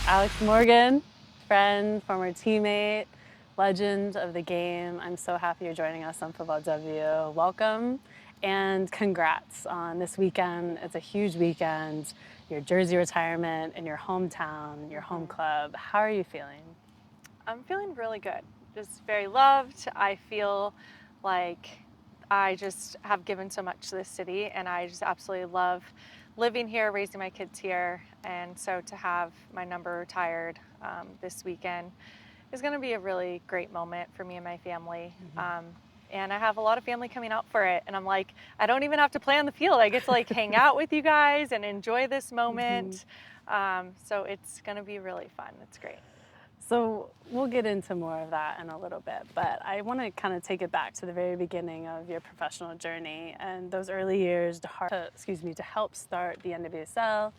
Alex Morgan, friend, former teammate, legend of the game. I'm so happy you're joining us on Futbol W. Welcome and congrats on this weekend. It's a huge weekend. Your jersey retirement in your hometown, your home club. How are you feeling? I'm feeling really good. Just very loved. I feel like I just have given so much to this city, and I just absolutely love living here, raising my kids here. And so to have my number retired this weekend is going to be a really great moment for me and my family. And I have a lot of family coming out for it. And I'm like, I don't even have to play on the field. I get to like hang out with you guys and enjoy this moment. So it's going to be really fun. It's great. So we'll get into more of that in a little bit, but I want to kind of take it back to the very beginning of your professional journey and those early years to help start the NWSL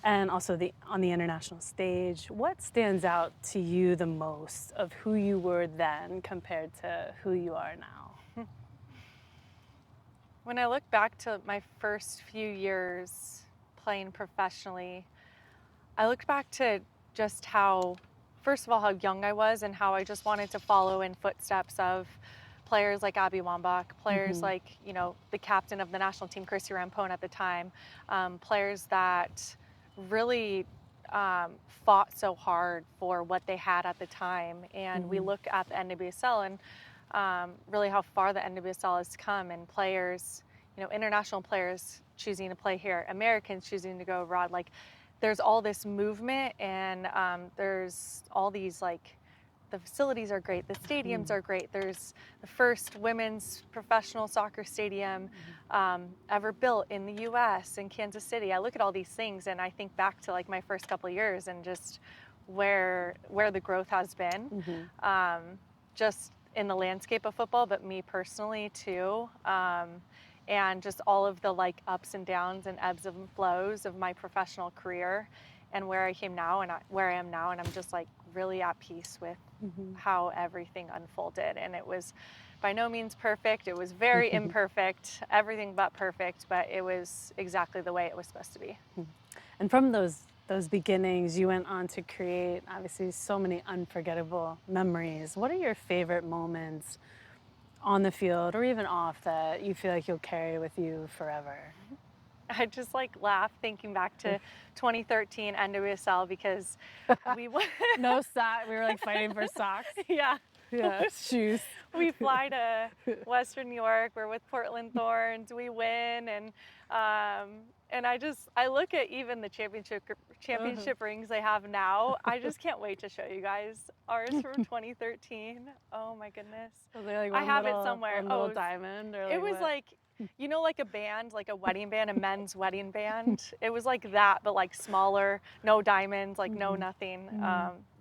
and also on the international stage. What stands out to you the most of who you were then compared to who you are now? When I look back to my first few years playing professionally, I looked back to just how, first of all, how young I was and how I just wanted to follow in footsteps of players like Abby Wambach, players like, the captain of the national team, Chrissy Rampone at the time, players that really fought so hard for what they had at the time. And we look at the NWSL and really how far the NWSL has come, and players, international players choosing to play here, Americans choosing to go abroad. Like, there's all this movement, and there's all these, like, the facilities are great, the stadiums are great. There's the first women's professional soccer stadium ever built in the US in Kansas City. I look at all these things and I think back to like my first couple of years and just where the growth has been, just in the landscape of football, but me personally too. And just all of the like ups and downs and ebbs and flows of my professional career and where I came now and where I am now. And I'm just like really at peace with how everything unfolded. And it was by no means perfect. It was very imperfect, everything but perfect, but it was exactly the way it was supposed to be. And from those beginnings, you went on to create obviously so many unforgettable memories. What are your favorite moments on the field or even off that you feel like you'll carry with you forever? I just like laugh thinking back to 2013 NWSL because we No sock. We were like fighting for socks. Yeah. Yeah, shoes. We fly to Western New York. We're with Portland Thorns. We win, and I look at even the championship rings they have now. I just can't wait to show you guys ours from 2013. Oh my goodness! Was there like I have it somewhere. One little diamond, or like it was what? like, like a band, like a wedding band, a men's wedding band. It was like that, but like smaller, no diamonds, like no nothing.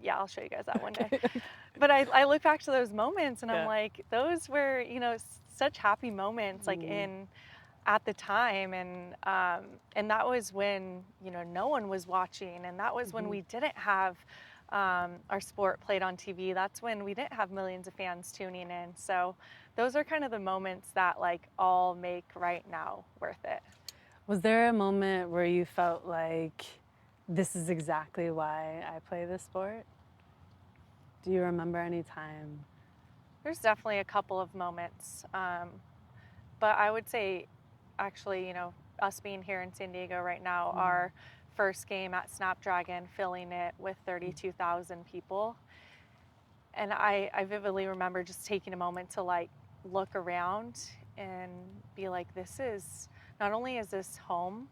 Yeah, I'll show you guys that one day. But I look back to those moments and I'm like, those were, such happy moments, like at the time. And that was when, no one was watching. And that was when we didn't have our sport played on TV. That's when we didn't have millions of fans tuning in. So those are kind of the moments that like all make right now worth it. Was there a moment where you felt like this is exactly why I play this sport? Do you remember any time? There's definitely a couple of moments. But I would say, actually, us being here in San Diego right now, our first game at Snapdragon, filling it with 32,000 people. And I vividly remember just taking a moment to like look around and be like, this is, not only is this home,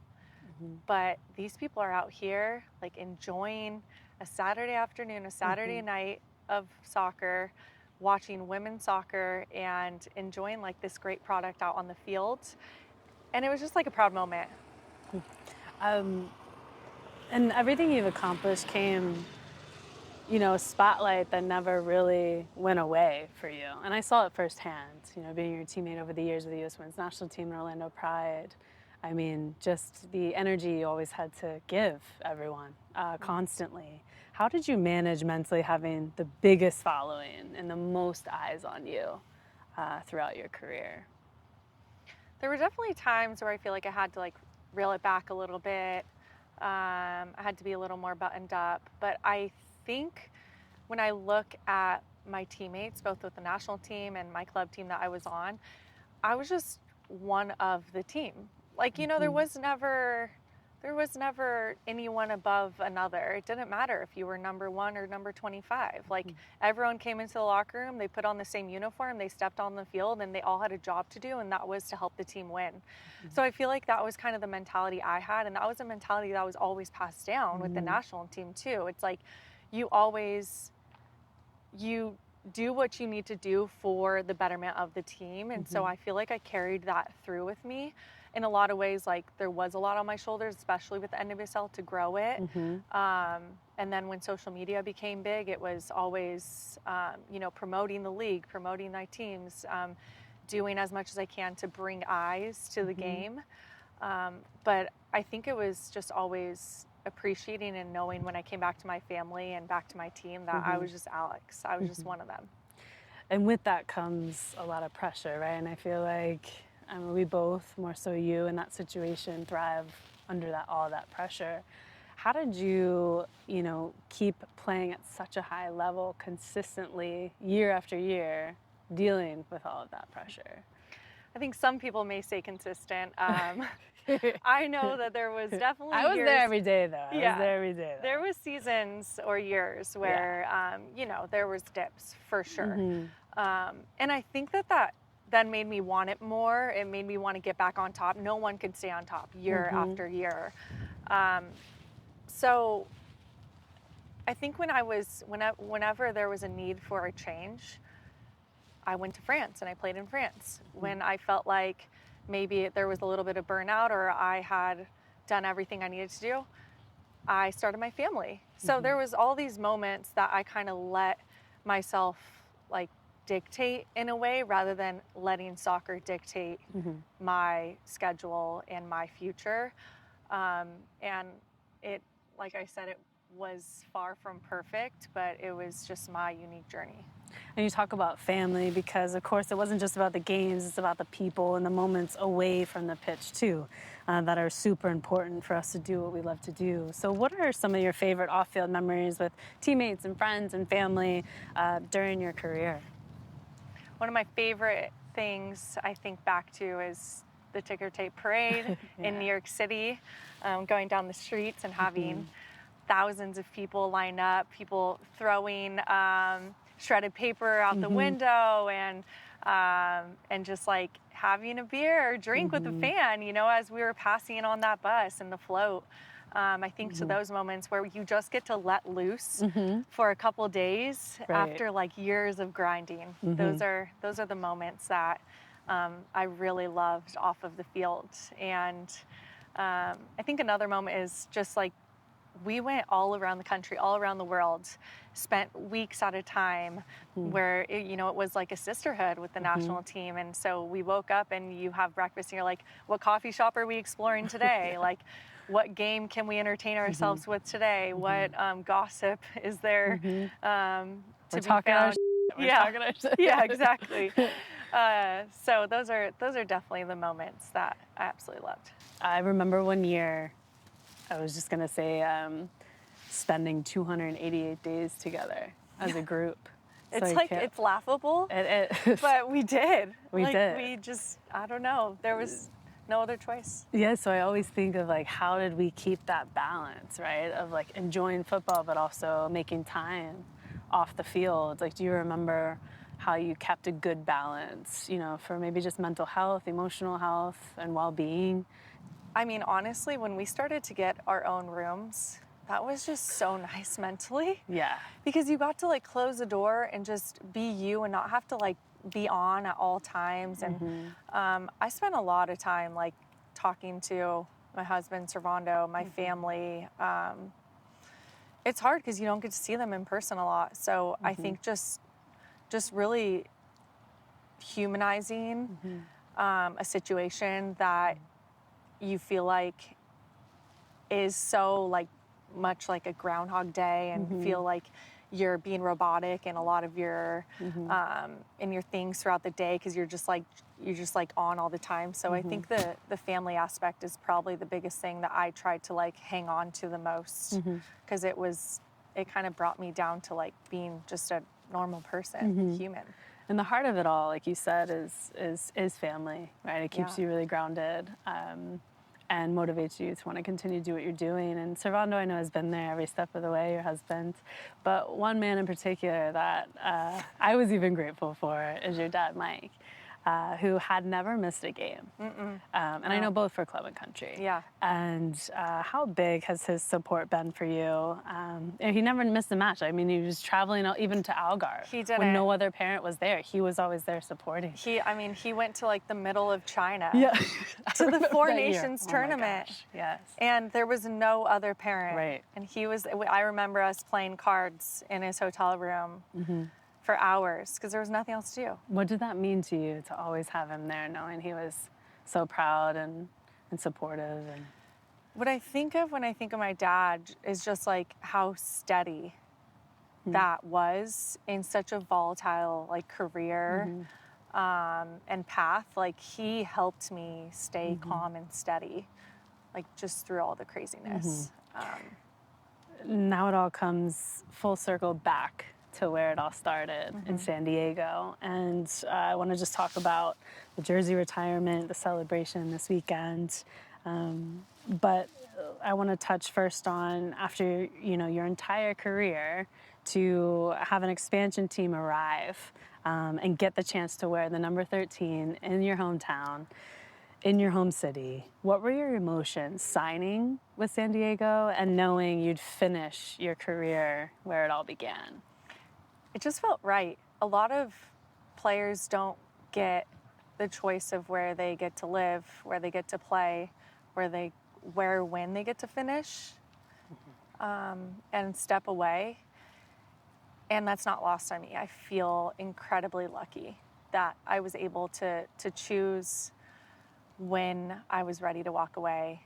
but these people are out here like enjoying a Saturday afternoon, a Saturday night of soccer, watching women's soccer and enjoying like this great product out on the field. And it was just like a proud moment. And everything you've accomplished came, a spotlight that never really went away for you. And I saw it firsthand, being your teammate over the years with the U.S. Women's National Team and Orlando Pride. I mean, just the energy you always had to give everyone constantly. How did you manage mentally having the biggest following and the most eyes on you throughout your career? There were definitely times where I feel like I had to like reel it back a little bit. I had to be a little more buttoned up. But I think when I look at my teammates, both with the national team and my club team that I was on, I was just one of the team. Like, you know, there was never anyone above another. It didn't matter if you were number 1 or number 25. Like, everyone came into the locker room, they put on the same uniform, they stepped on the field, and they all had a job to do, and that was to help the team win. So I feel like that was kind of the mentality I had, and that was a mentality that was always passed down with the national team too. It's like you do what you need to do for the betterment of the team. And so I feel like I carried that through with me in a lot of ways. Like, there was a lot on my shoulders, especially with the NWSL, to grow it. And then when social media became big, it was always, you know, promoting the league, promoting my teams, doing as much as I can to bring eyes to the game. But I think it was just always appreciating and knowing when I came back to my family and back to my team that I was just Alex. I was just one of them. And with that comes a lot of pressure, right? And I feel like we both, more so you in that situation, thrive under all that pressure. How did you, you know, keep playing at such a high level consistently year after year, dealing with all of that pressure? I think some people may say consistent. I know that there was definitely I was years, there every day, though. I was there every day, though. There was seasons or years where, you know, there was dips for sure. And I think that then made me want it more. It made me want to get back on top. No one could stay on top year after year. So I think whenever there was a need for a change, I went to France and I played in France. When I felt like maybe there was a little bit of burnout or I had done everything I needed to do, I started my family. So there was all these moments that I kind of let myself like dictate in a way, rather than letting soccer dictate my schedule and my future. And it, like I said, it was far from perfect, but it was just my unique journey. And you talk about family because, of course, it wasn't just about the games, it's about the people and the moments away from the pitch, too, that are super important for us to do what we love to do. So what are some of your favorite off-field memories with teammates and friends and family during your career? One of my favorite things I think back to is the ticker tape parade in New York City, going down the streets and having thousands of people line up, people throwing shredded paper out the window, and just like having a beer or drink with a fan, you know, as we were passing on that bus and the float. I think to those moments where you just get to let loose for a couple days after like years of grinding. Those are the moments that I really loved off of the field. And I think another moment is just like, we went all around the country, all around the world, spent weeks at a time where, you know, it was like a sisterhood with the national team. And so we woke up and you have breakfast and you're like, what coffee shop are we exploring today? Like, what game can we entertain ourselves with today? What gossip is there to be found? Yeah, exactly. So those are definitely the moments that I absolutely loved. I remember one year, I was just going to say, spending 288 days together as a group. It's so it's laughable, but we did. We just, I don't know, there was no other choice. Yeah, so I always think of like, how did we keep that balance, right? Of like enjoying football, but also making time off the field. Like, do you remember how you kept a good balance, you know, for maybe just mental health, emotional health, and well-being? I mean, honestly, when we started to get our own rooms, that was just so nice mentally. Yeah. Because you got to like close the door and just be you and not have to like be on at all times. And I spent a lot of time like talking to my husband, Servando, my family. It's hard because you don't get to see them in person a lot. So I think just really humanizing a situation that you feel like is so like much like a Groundhog Day, and feel like you're being robotic in a lot of your in your things throughout the day because you're just like on all the time. So I think the family aspect is probably the biggest thing that I tried to like hang on to the most because it kind of brought me down to like being just a normal person, human. And the heart of it all, like you said, is family, right? It keeps you really grounded and motivates you to want to continue to do what you're doing. And Servando, I know, has been there every step of the way, your husband. But one man in particular that I was even grateful for is your dad, Mike, who had never missed a game. And I know both for club and country. Yeah. And how big has his support been for you? And he never missed a match. I mean, he was traveling even to Algarve. He didn't. When no other parent was there. He was always there supporting. He went to like the middle of China to the Four Nations tournament. Yes. And there was no other parent. Right. And I remember us playing cards in his hotel room for hours because there was nothing else to do. What did that mean to you to always have him there, knowing he was so proud and supportive? And what I think of when I think of my dad is just like how steady that was in such a volatile like career and path. Like he helped me stay calm and steady, like just through all the craziness. Now it all comes full circle back to where it all started in San Diego. And I want to just talk about the jersey retirement, the celebration this weekend. But I want to touch first on after, your entire career to have an expansion team arrive and get the chance to wear the number 13 in your hometown, in your home city. What were your emotions signing with San Diego and knowing you'd finish your career where it all began? It just felt right. A lot of players don't get the choice of where they get to live, where they get to play, when they get to finish, and step away. And that's not lost on me. I feel incredibly lucky that I was able to choose when I was ready to walk away,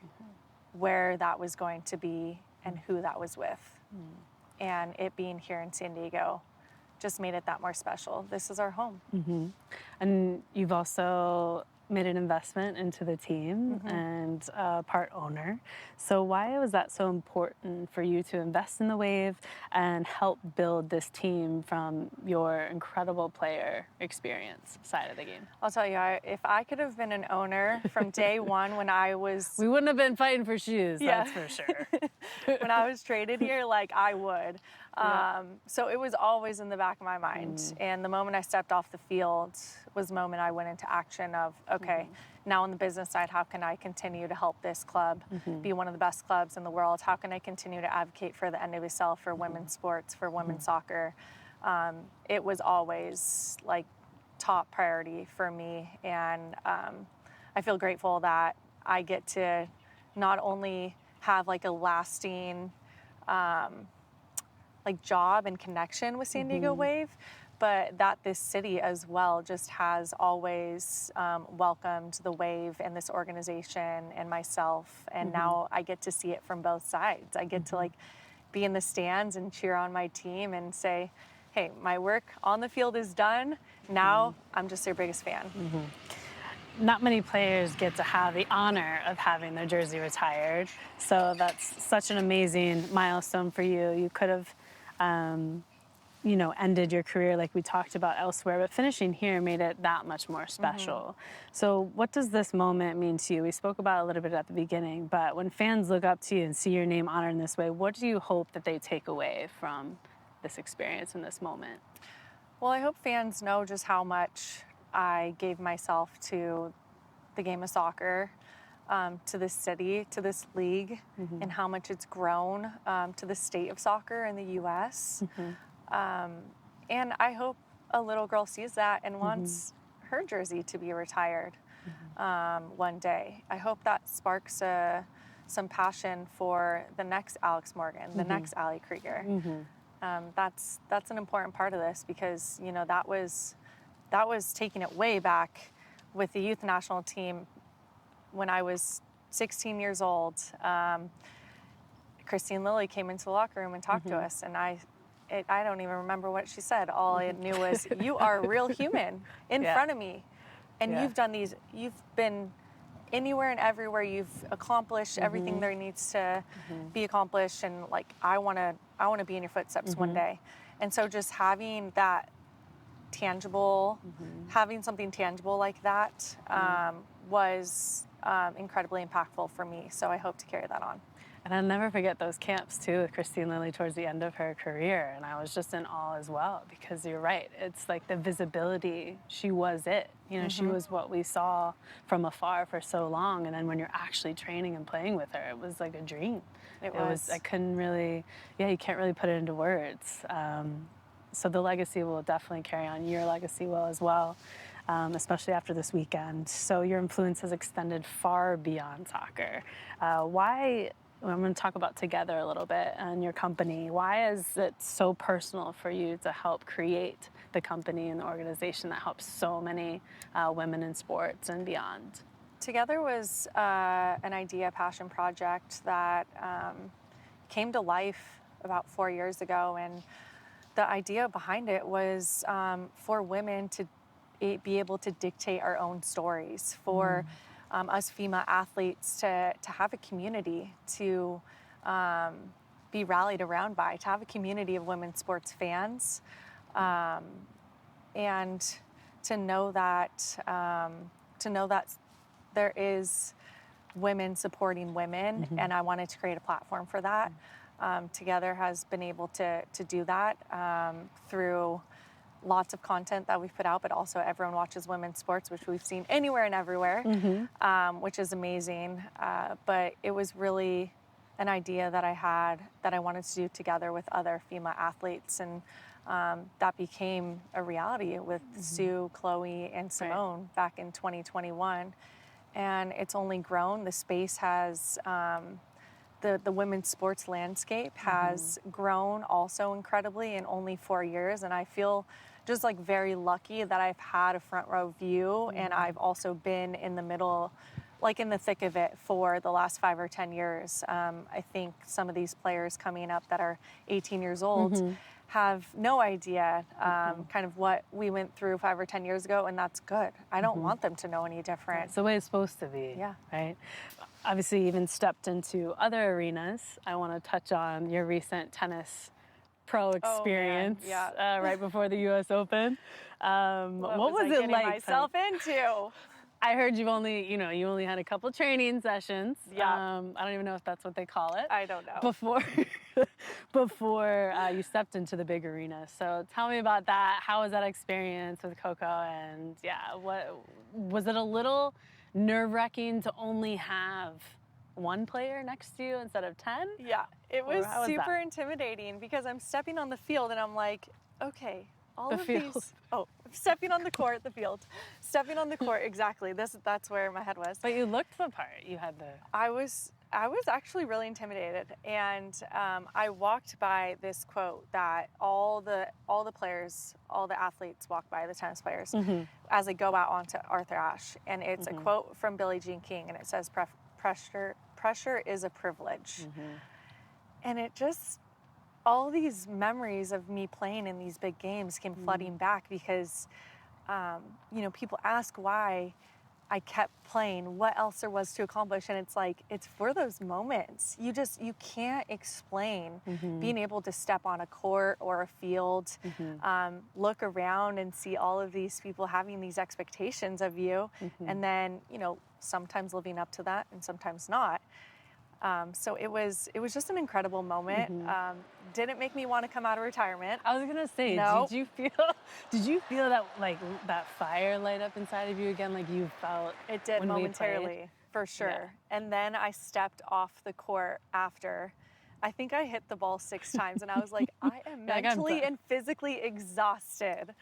where that was going to be, and who that was with. And it being here in San Diego just made it that more special. This is our home. And you've also made an investment into the team and part owner. So why was that so important for you to invest in the Wave and help build this team from your incredible player experience side of the game? I'll tell you, if I could have been an owner from day one when I was... We wouldn't have been fighting for shoes, that's for sure. When I was traded here, like I would. So it was always in the back of my mind. And the moment I stepped off the field was the moment I went into action of, okay, now on the business side, how can I continue to help this club be one of the best clubs in the world? How can I continue to advocate for the NWSL, for women's sports, for women's soccer? It was always like top priority for me. And I feel grateful that I get to not only have like a lasting like job and connection with San Diego Wave, but that this city as well just has always welcomed the Wave and this organization and myself. And now I get to see it from both sides. I get to like be in the stands and cheer on my team and say, hey, my work on the field is done. Now I'm just their biggest fan. Not many players get to have the honor of having their jersey retired. So that's such an amazing milestone for you. You could have ended your career like we talked about elsewhere, but finishing here made it that much more special. So what does this moment mean to you? We spoke about it a little bit at the beginning, but when fans look up to you and see your name honored in this way, what do you hope that they take away from this experience and this moment? Well, I hope fans know just how much I gave myself to the game of soccer, to this city, to this league, and how much it's grown to the state of soccer in the U.S. And I hope a little girl sees that and wants her jersey to be retired one day. I hope that sparks some passion for the next Alex Morgan, the next Ali Krieger. That's an important part of this because that was taking it way back with the youth national team when I was 16 years old. Christine Lilly came into the locker room and talked to us, and I I don't even remember what she said. All I knew was, you are a real human in front of me. And you've done these, you've been anywhere and everywhere. You've accomplished everything there needs to be accomplished. And like, I want to be in your footsteps one day. And so just having that tangible, having something tangible like that was incredibly impactful for me. So I hope to carry that on. And I'll never forget those camps too with Christine Lilly towards the end of her career. And I was just in awe as well, because you're right. It's like the visibility. She was it. You know, she was what we saw from afar for so long. And then when you're actually training and playing with her, it was like a dream. It was I couldn't really, you can't really put it into words. So the legacy will definitely carry on. Your legacy will as well, especially after this weekend. So your influence has extended far beyond soccer. Why? I'm going to talk about Together a little bit and your company. Why is it so personal for you to help create the company and the organization that helps so many women in sports and beyond? Together was an idea, passion project that came to life about 4 years ago. And the idea behind it was for women to be able to dictate our own stories, for us female athletes to have a community to be rallied around by, to have a community of women's sports fans, and to know that there is women supporting women, and I wanted to create a platform for that. Together has been able to do that through lots of content that we've put out, but also Everyone Watches Women's Sports, which we've seen anywhere and everywhere, which is amazing. But it was really an idea that I had that I wanted to do together with other female athletes, and that became a reality with Sue, Chloe, and Simone back in 2021. And it's only grown. The space has, the women's sports landscape has grown also incredibly in only 4 years. And I feel just like very lucky that I've had a front row view, and I've also been in the middle, like in the thick of it for the last 5 or 10 years. I think some of these players coming up that are 18 years old have no idea kind of what we went through 5 or 10 years ago, and that's good. I don't want them to know any different. It's the way it's supposed to be, right? Obviously, you even stepped into other arenas. I want to touch on your recent tennis pro experience right before the U.S. Open. What was it like? Myself into? I heard you only had a couple training sessions. I don't even know if that's what they call it. I don't know. Before you stepped into the big arena. So tell me about that. How was that experience with Coco? And what was it a little nerve-wracking to only have one player next to you instead of 10? Yeah, it was super intimidating because I'm stepping on the field and I'm like, okay, stepping on the court, the field, stepping on the court, exactly. That's where my head was. But you looked the part. You had the. I was actually really intimidated, and I walked by this quote that all the players, all the athletes walk by, the tennis players, as they go out onto Arthur Ashe, and it's a quote from Billie Jean King, and it says, "Pressure is a privilege," and it just. All these memories of me playing in these big games came flooding back because, people ask why I kept playing, what else there was to accomplish. And it's like, it's for those moments. You can't explain being able to step on a court or a field, look around and see all of these people having these expectations of you. And then, sometimes living up to that and sometimes not. So it was just an incredible moment. Didn't make me want to come out of retirement. I was gonna say, no. Did you feel that that fire light up inside of you again, like you felt it did when momentarily, for sure. And then I stepped off the court after. I think I hit the ball 6 times, and I was like, I am mentally and physically exhausted.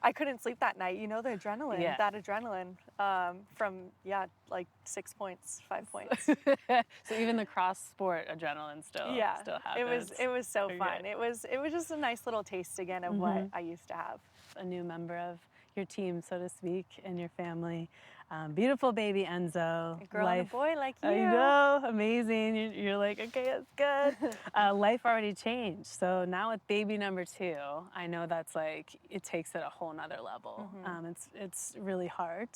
I couldn't sleep that night. The adrenaline, that adrenaline from, 6 points, 5 points. So even the cross sport adrenaline still happens. It was so fun. It was just a nice little taste again of what I used to have. A new member of your team, so to speak, and your family. Beautiful baby Enzo. A girl and a boy like you. I know, amazing. You're like, okay, that's good. Life already changed. So now with baby number 2, I know that's like, it takes it a whole nother level. It's really hard.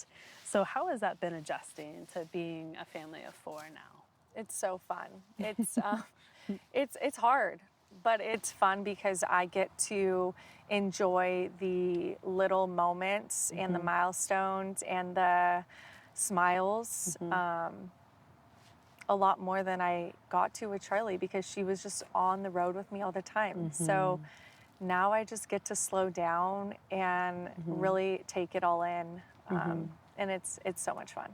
So how has that been adjusting to being a family of 4 now? It's so fun. It's hard, but it's fun because I get to enjoy the little moments and the milestones and the smiles a lot more than I got to with Charlie, because she was just on the road with me all the time. So now I just get to slow down and really take it all in, and it's so much fun.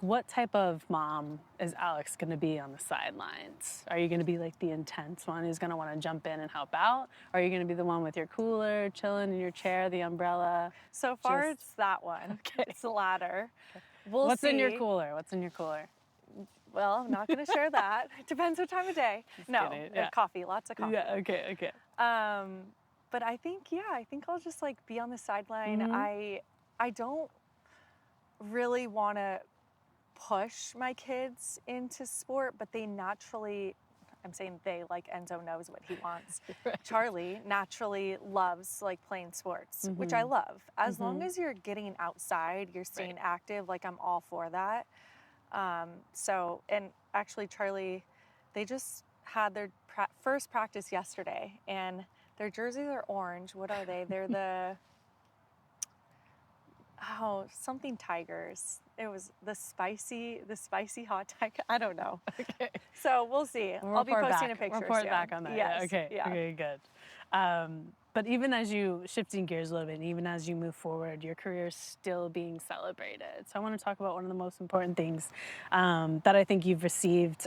What type of mom is Alex going to be on the sidelines? Are you going to be like the intense one who's going to want to jump in and help out? Or are you going to be the one with your cooler, chilling in your chair, the umbrella? So far, it's that one. Okay. It's the latter. We'll What's see. in your cooler? What's in your cooler? Well, I'm not going to share that. It depends what time of day. No, Yeah. Coffee, lots of coffee. Yeah, okay. But I think I'll just like be on the sideline. I don't really want to push my kids into sport, but they naturally, I'm saying they, like Enzo knows what he wants. Right. Charlie naturally loves like playing sports, which I love. As long as you're getting outside, you're staying active, like I'm all for that. And actually Charlie, they just had their first practice yesterday, and their jerseys are orange. What are they? They're the something tigers. It was the spicy hot tiger. I don't know. Okay. So we'll see. I'll be posting a picture. Report soon. back on that. Yes. Okay. Yeah. Okay, good. But even as you, shifting gears a little bit, and even as you move forward, your career is still being celebrated. So I want to talk about one of the most important things that I think you've received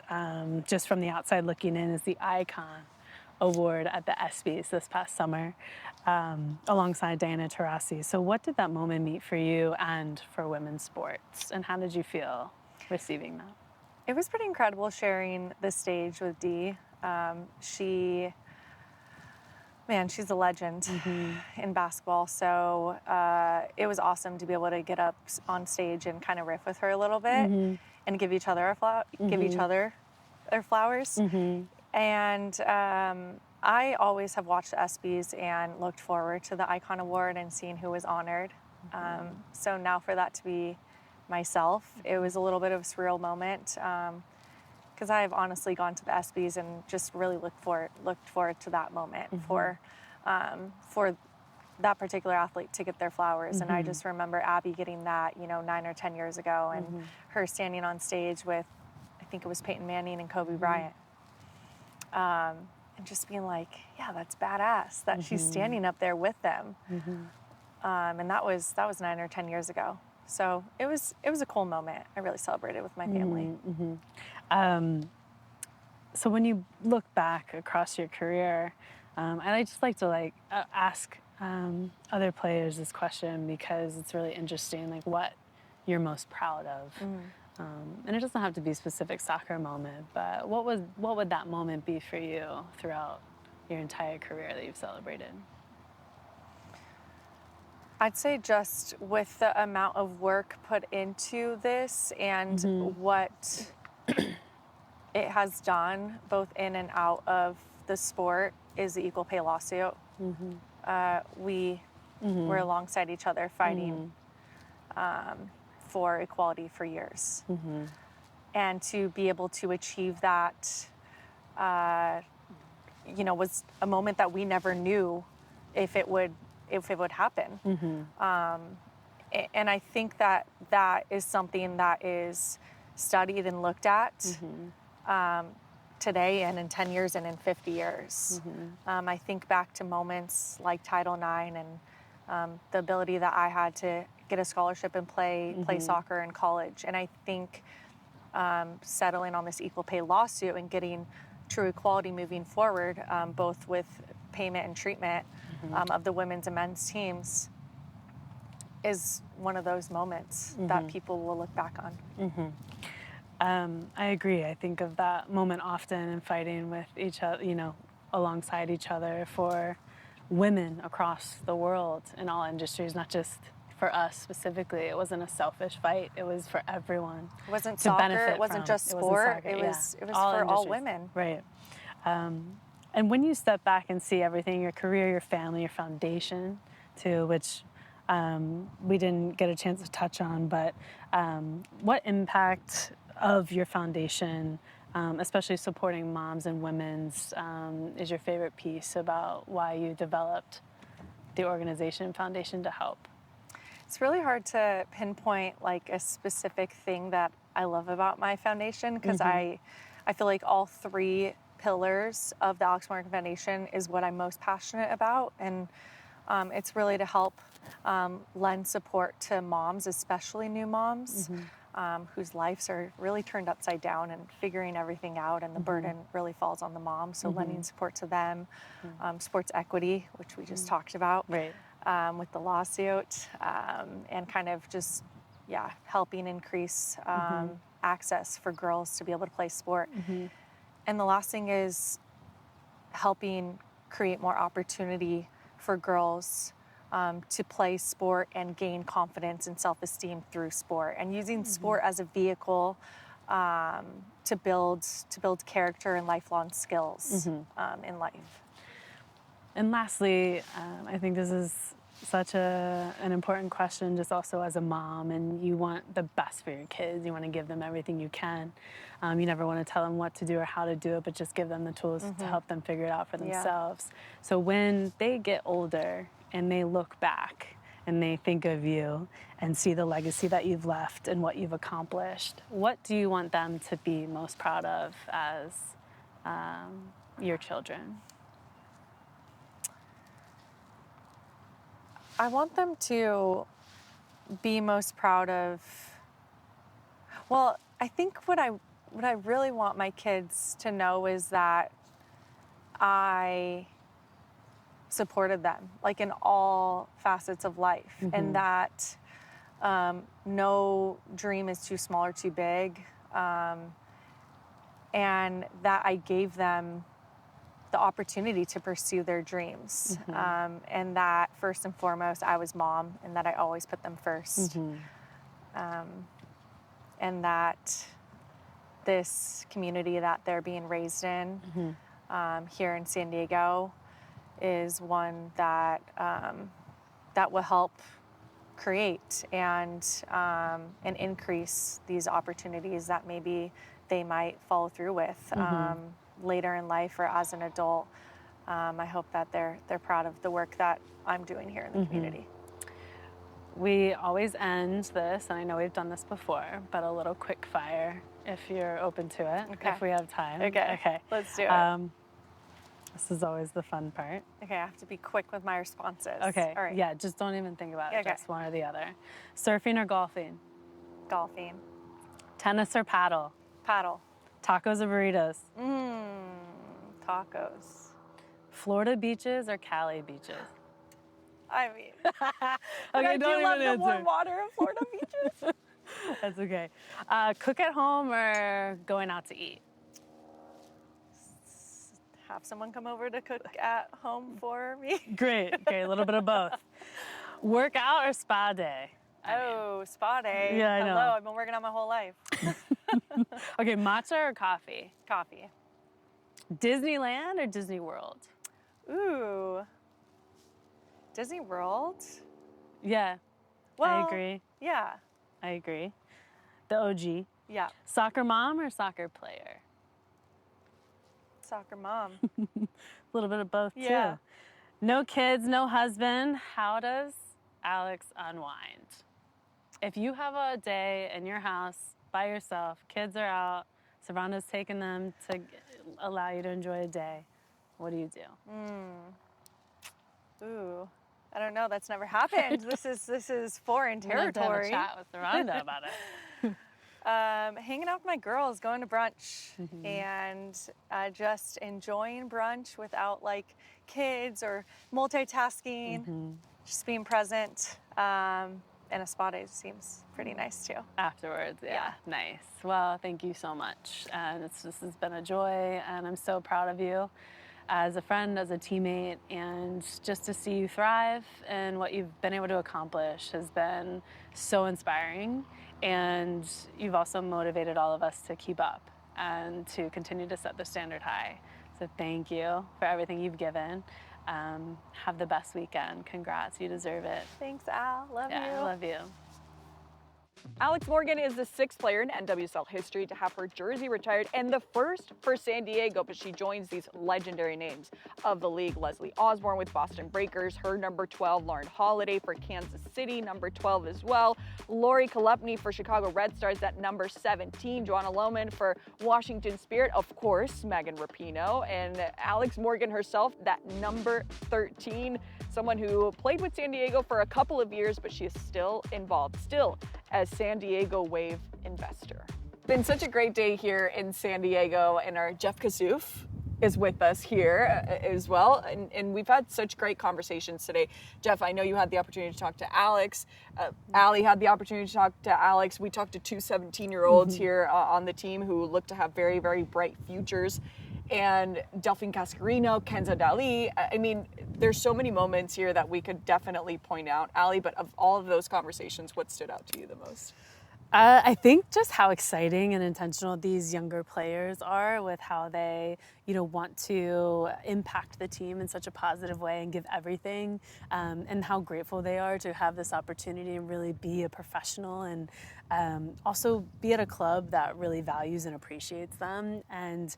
just from the outside looking in is the Icon Award at the ESPYs this past summer alongside Diana Taurasi. So what did that moment mean for you and for women's sports? And how did you feel receiving that? It was pretty incredible sharing the stage with Dee. She's a legend in basketball. So it was awesome to be able to get up on stage and kind of riff with her a little bit and give each other their flowers. And I always have watched the ESPYs and looked forward to the Icon Award and seeing who was honored. So now for that to be myself, it was a little bit of a surreal moment because I've honestly gone to the ESPYs and just really looked forward to that moment for that particular athlete to get their flowers. And I just remember Abby getting that, 9 or 10 years ago, and her standing on stage with, I think it was Peyton Manning and Kobe Bryant. And just being like, yeah, that's badass that she's standing up there with them. And that was 9 or 10 years ago. So it was a cool moment. I really celebrated with my family. So when you look back across your career, I just like to ask other players this question because it's really interesting, like what you're most proud of. And it doesn't have to be a specific soccer moment, but what would that moment be for you throughout your entire career that you've celebrated? I'd say just with the amount of work put into this and what it has done both in and out of the sport is the equal pay lawsuit. We were alongside each other fighting for equality for years. And to be able to achieve that, was a moment that we never knew if it would happen. And I think that is something that is studied and looked at today and in 10 years and in 50 years. I think back to moments like Title IX and the ability that I had to get a scholarship and play soccer in college. And I think settling on this equal pay lawsuit and getting true equality moving forward, both with payment and treatment of the women's and men's teams, is one of those moments that people will look back on. I agree. I think of that moment often in fighting with each other, alongside each other for women across the world in all industries, not just for us specifically, it wasn't a selfish fight. It was for everyone. It wasn't to soccer. benefit It wasn't from. just It wasn't sport. soccer, It yeah. was for industries. all women. Right. And when you step back and see everything, your career, your family, your foundation, too, which we didn't get a chance to touch on, but what impact of your foundation, especially supporting moms and women's, is your favorite piece about why you developed the organization foundation to help? It's really hard to pinpoint like a specific thing that I love about my foundation, because I feel like all three pillars of the Alex Morgan Foundation is what I'm most passionate about, and it's really to help lend support to moms, especially new moms, whose lives are really turned upside down and figuring everything out, and the burden really falls on the mom. So lending support to them, sports equity, which we just talked about, Right. with the lawsuit, and kind of just, helping increase access for girls to be able to play sport. And the last thing is helping create more opportunity for girls to play sport and gain confidence and self-esteem through sport, and using sport as a vehicle to build character and lifelong skills in life. And lastly, I think this is such an important question, just also as a mom, and you want the best for your kids. You want to give them everything you can. You never want to tell them what to do or how to do it, but just give them the tools to help them figure it out for themselves. So when they get older and they look back and they think of you and see the legacy that you've left and what you've accomplished, what do you want them to be most proud of as your children? I want them to be most proud of, well, I think what I really want my kids to know is that I supported them, like in all facets of life, and that no dream is too small or too big, and that I gave them the opportunity to pursue their dreams, and that first and foremost I was mom, and that I always put them first, and that this community that they're being raised in here in San Diego is one that that will help create and increase these opportunities that maybe they might follow through with later in life or as an adult. I hope that they're proud of the work that I'm doing here in the community. We always end this, and I know we've done this before, but a little quick fire if you're open to it, if we have time. Okay. Let's do it. This is always the fun part. Okay, I have to be quick with my responses. Okay. All right. Yeah, just don't even think about it. Okay. Just one or the other. Surfing or golfing? Golfing. Tennis or paddle? Paddle. Tacos or burritos? Tacos. Florida beaches or Cali beaches? I mean, Okay, I don't do even love the answer. warm water of Florida beaches. That's okay. Cook at home or going out to eat? Have someone come over to cook at home for me. Great. Okay, a little bit of both. Workout or spa day? Spa day. Yeah, I know. Hello, I've been working out my whole life. Okay, matcha or coffee? Coffee. Disneyland or Disney World? Ooh. Disney World? Yeah, Well, I agree. Yeah. I agree. The OG. Yeah. Soccer mom or soccer player? Soccer mom. A little bit of both, Yeah. too. No kids, no husband. How does Alex unwind? If you have a day in your house by yourself, kids are out, Savannah's taking them to allow you to enjoy a day, what do you do? Ooh. I don't know. That's never happened. This is foreign We'll have to have a territory. chat with Savannah about it. Hanging out with my girls, going to brunch, and just enjoying brunch without like kids or multitasking, just being present. And a spa day seems pretty nice too. Afterwards, yeah. Nice. Well, thank you so much. And this has been a joy, and I'm so proud of you. as a friend, as a teammate, and just to see you thrive and what you've been able to accomplish has been so inspiring. And you've also motivated all of us to keep up and to continue to set the standard high. So thank you for everything you've given. Have the best weekend. Congrats, you deserve it. Thanks, Al. Love you. I love you. Alex Morgan is the 6th player in NWSL history to have her jersey retired and the first for San Diego, but she joins these legendary names of the league. Leslie Osborne with Boston Breakers, her number 12, Lauren Holiday for Kansas City, number 12 as well. Lori Kalepny for Chicago Red Stars at number 17, Joanna Lohman for Washington Spirit, of course, Megan Rapinoe, and Alex Morgan herself, that number 13, someone who played with San Diego for a couple of years, but she is still involved, still as San Diego Wave investor. Been such a great day here in San Diego, and our Jeff Kassouf is with us here as well, and we've had such great conversations today. Jeff, I know you had the opportunity to talk to Alex. Allie had the opportunity to talk to Alex. We talked to two 17-year-olds here on the team who look to have very, very bright futures. And Delphine Cascarino, Kenza Dali. I mean, there's so many moments here that we could definitely point out, Allie, but of all of those conversations, what stood out to you the most? I think just how exciting and intentional these younger players are with how they, want to impact the team in such a positive way and give everything, and how grateful they are to have this opportunity and really be a professional and also be at a club that really values and appreciates them. And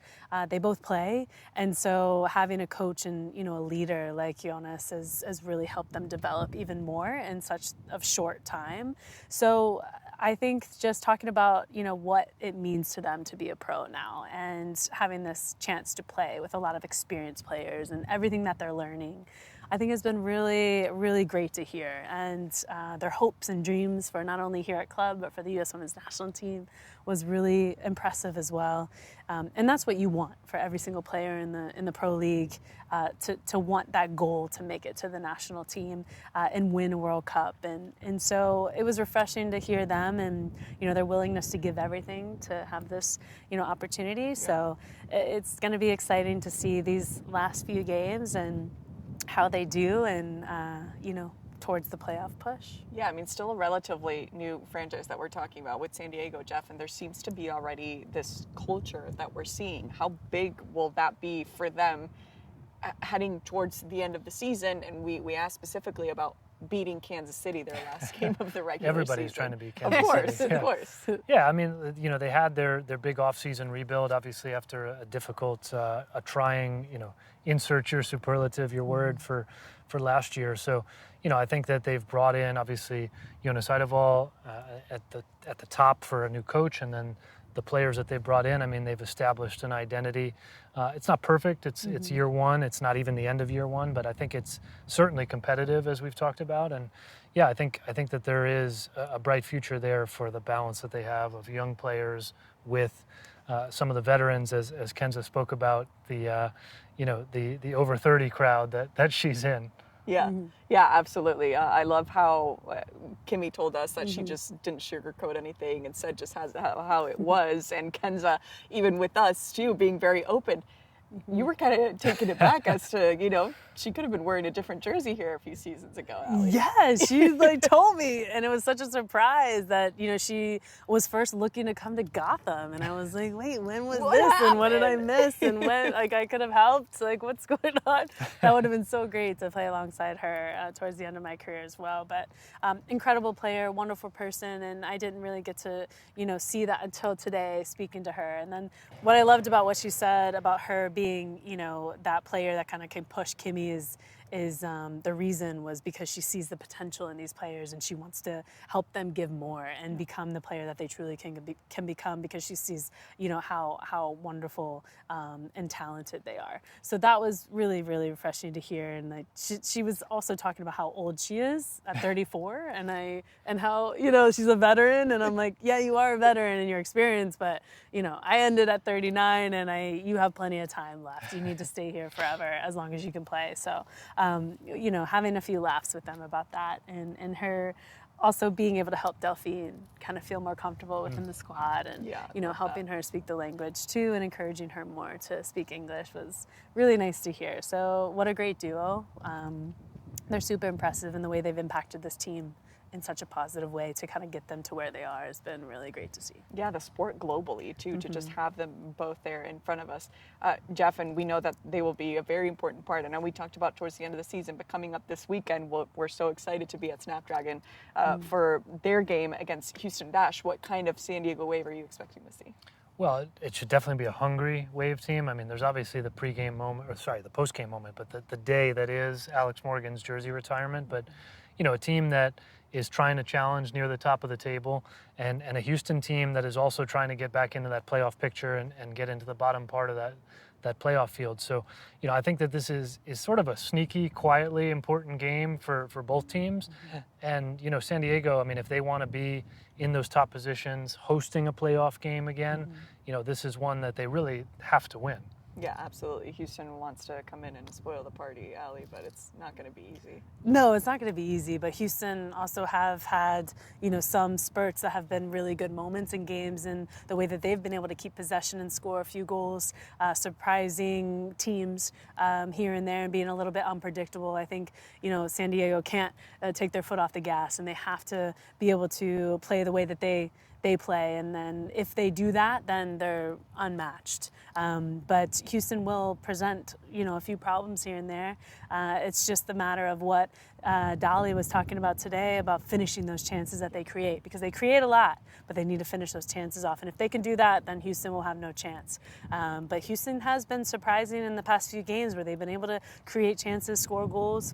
they both play, and so having a coach and a leader like Jonas has really helped them develop even more in such a short time. So I think just talking about, what it means to them to be a pro now and having this chance to play with a lot of experienced players and everything that they're learning, I think has been really, really great to hear. And their hopes and dreams for not only here at club, but for the U.S. Women's National Team was really impressive as well. And that's what you want for every single player in the pro league, to want that goal to make it to the national team and win a World Cup. And so it was refreshing to hear them and their willingness to give everything to have this opportunity. Yeah. So it's going to be exciting to see these last few games and how they do and towards the playoff push. Yeah, I mean, still a relatively new franchise that we're talking about with San Diego, Jeff, and there seems to be already this culture that we're seeing. How big will that be for them heading towards the end of the season? And we asked specifically about beating Kansas City, their last game of the regular Everybody's season. trying to beat Kansas City. Of course. Yeah, I mean, they had their big off-season rebuild, obviously, after a difficult, a trying, insert your superlative, your word for last year. So, I think that they've brought in, obviously, Jonas Eidevall at the top for a new coach, and then the players that they've brought in, I mean, they've established an identity. It's not perfect. It's year one. It's not even the end of year one, but I think it's certainly competitive, as we've talked about. And yeah, I think that there is a bright future there for the balance that they have of young players with some of the veterans, as Kenza spoke about, the over 30 crowd that she's in. Yeah, yeah, absolutely. I love how Kimmy told us that she just didn't sugarcoat anything and said just how it was. And Kenza, even with us, too, being very open. You were kind of taken aback as to, she could have been wearing a different jersey here a few seasons ago, Allie. Yeah, she told me, and it was such a surprise that, she was first looking to come to Gotham, and I was like, wait, when was this, happened? and what did I miss, and when, I could have helped, what's going on? That would have been so great to play alongside her towards the end of my career as well, but incredible player, wonderful person, and I didn't really get to, see that until today, speaking to her. And then what I loved about what she said about her being, that player that kind of can push Kimmy is the reason was because she sees the potential in these players and she wants to help them give more and become the player that they truly can become, because she sees, how wonderful and talented they are. So that was really, really refreshing to hear. And she was also talking about how old she is at 34 and how, she's a veteran, and I'm like, yeah, you are a veteran in your experience, but I ended at 39 and you have plenty of time left. You need to stay here forever as long as you can play. So having a few laughs with them about that and her also being able to help Delphine kind of feel more comfortable within the squad, and Yeah, you know, love helping that. her speak the language too, and encouraging her more to speak English was really nice to hear. So what a great duo. They're super impressive, and the way they've impacted this team in such a positive way to kind of get them to where they are has been really great to see. Yeah, the sport globally too, to just have them both there in front of us. Jeff, and we know that they will be a very important part. I know we talked about towards the end of the season, but coming up this weekend, we're so excited to be at Snapdragon for their game against Houston Dash. What kind of San Diego Wave are you expecting to see? Well, it should definitely be a hungry Wave team. I mean, there's obviously the pregame moment, or sorry, the postgame moment, but the day that is Alex Morgan's jersey retirement. But, you know, a team that is trying to challenge near the top of the table, and a Houston team that is also trying to get back into that playoff picture and get into the bottom part of that playoff field. So, you know, I think that this is sort of a sneaky, quietly important game for both teams. And, you know, San Diego, I mean, if they want to be in those top positions, hosting a playoff game again, you know, this is one that they really have to win. Yeah, absolutely. Houston wants to come in and spoil the party, Allie, but it's not going to be easy. No, it's not going to be easy, but Houston also have had, you know, some spurts that have been really good moments in games, and the way that they've been able to keep possession and score a few goals, surprising teams here and there and being a little bit unpredictable. I think, you know, San Diego can't take their foot off the gas, and they have to be able to play the way that they play, and then if they do that, then they're unmatched. But Houston will present, you know, a few problems here and there. It's just the matter of what Dolly was talking about today, about finishing those chances that they create, because they create a lot, but they need to finish those chances off. And if they can do that, then Houston will have no chance. But Houston has been surprising in the past few games where they've been able to create chances, score goals,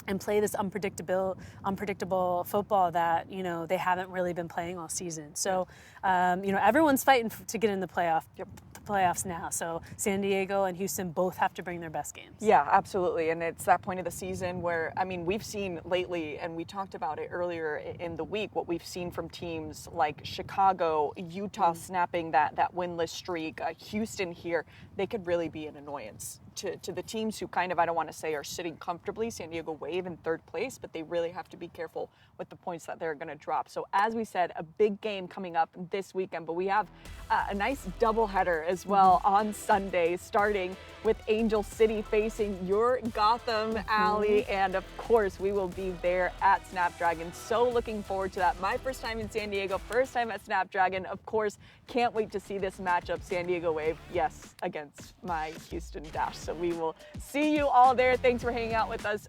and play this unpredictable football that, you know, they haven't really been playing all season. So, you know, everyone's fighting to get in the playoffs now. So San Diego and Houston both have to bring their best games. Yeah, absolutely. And it's that point of the season where, I mean, we've seen lately, and we talked about it earlier in the week, what we've seen from teams like Chicago, Utah snapping that winless streak, Houston here. They could really be an annoyance to the teams who kind of, I don't want to say are sitting comfortably, San Diego Wave in third place, but they really have to be careful with the points that they're going to drop. So as we said, a big game coming up this weekend, but we have a nice doubleheader as well on Sunday, starting with Angel City facing your Gotham Alley. And of course, we will be there at Snapdragon. So looking forward to that. My first time in San Diego, first time at Snapdragon. Of course, can't wait to see this matchup, San Diego Wave, yes, against my Houston Dash. So we will see you all there. Thanks for hanging out with us.